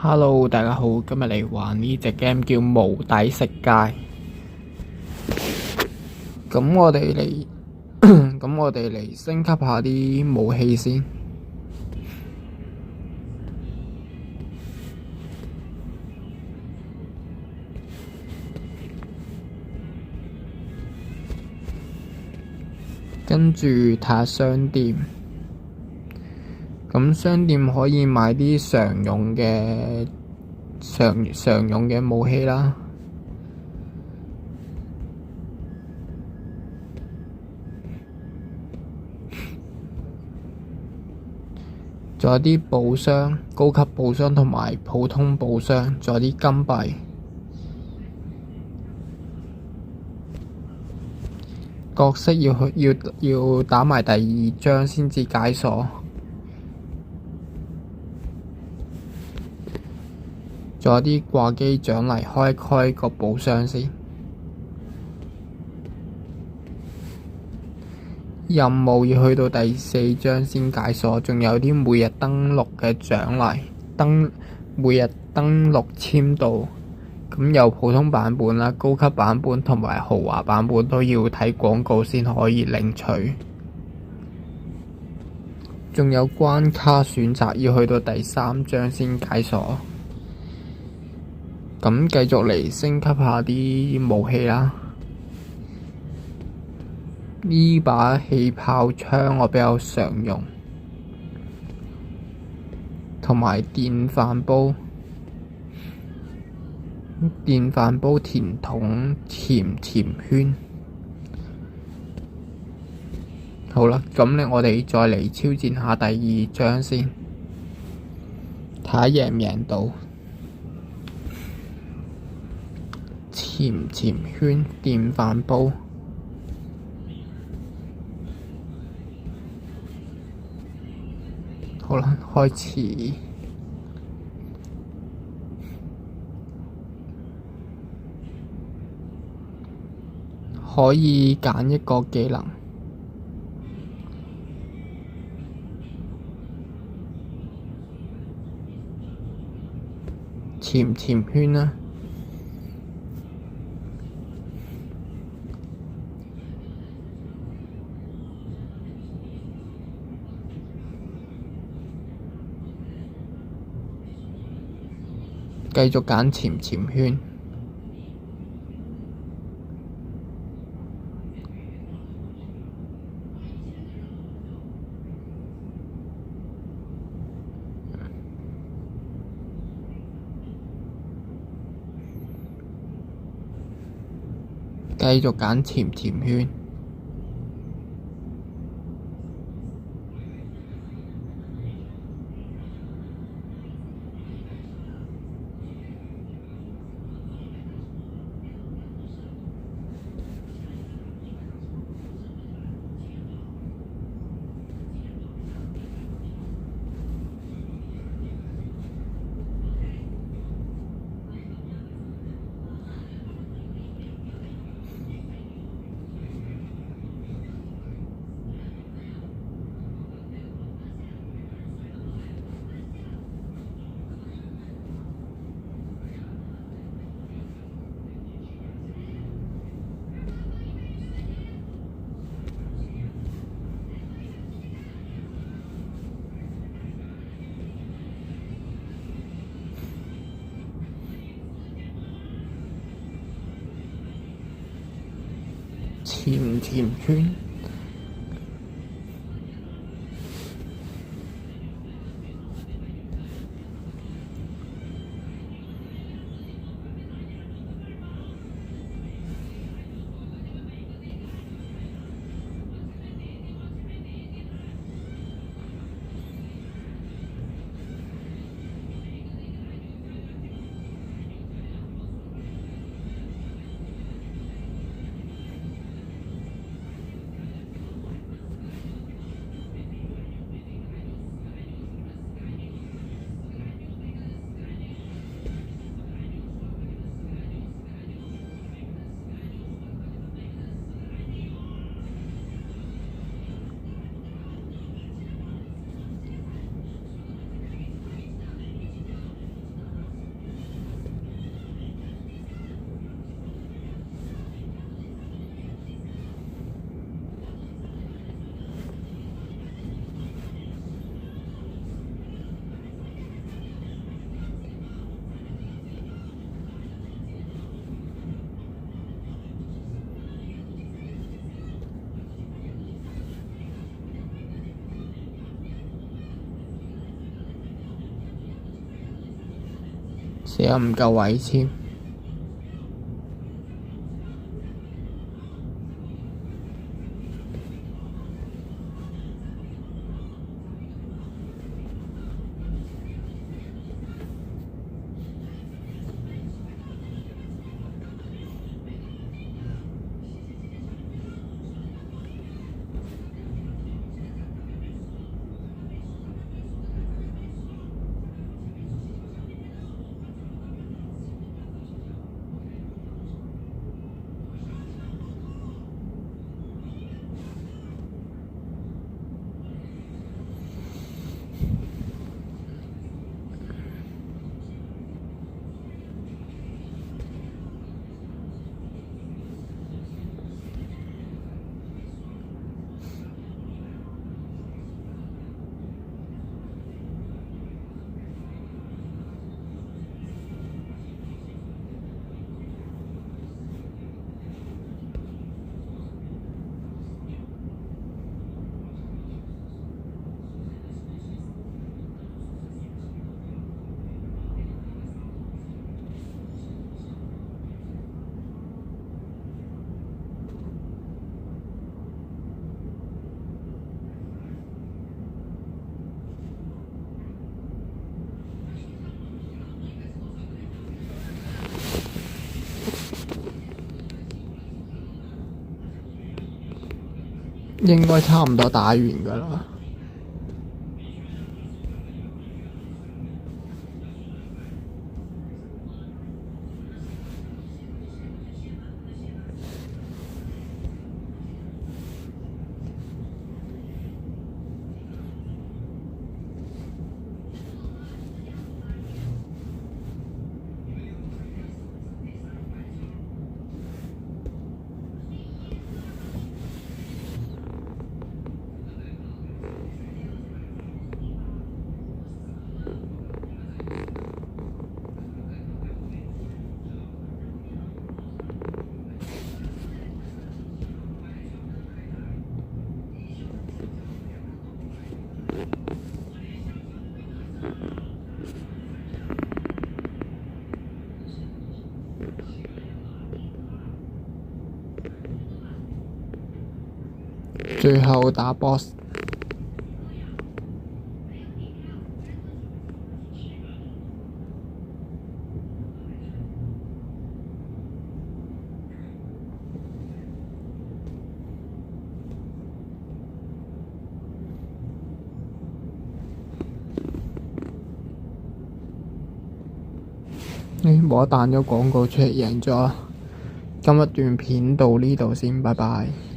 Hello，大家好，今日嚟玩呢隻 game 叫無底食街。咁我哋嚟，咁我哋嚟升級下啲武器先。跟住睇下商店，咁商店可以買啲常用嘅武器啦。仲有啲寶箱、高級寶箱同埋普通寶箱，仲有啲金幣。角色要打埋第2章先至解鎖。仲有啲掛機獎勵，開個寶箱先。任務要去到第4章先解鎖，仲有啲每日登錄嘅獎勵，每日登錄簽到。咁有普通版本啦、高級版本同埋豪華版本都要睇廣告先可以領取。仲有關卡選擇，要去到第3章先解鎖。咁繼續嚟升級下啲武器啦。呢把氣泡槍我比較常用，同埋電飯煲甜筒甜圈。好啦，咁我哋再嚟挑戰下第2章先，睇下贏唔贏到。甜圈電飯煲。好啦，開始。可以揀一個技能。甜圈啦。繼續揀甜圈。繼續揀甜圈。甜圈。寫得唔夠位添。應該差唔多打完㗎啦。最後打 boss。冇得彈咗廣告出嚟，贏咗啦！今日段片到呢度先，拜拜。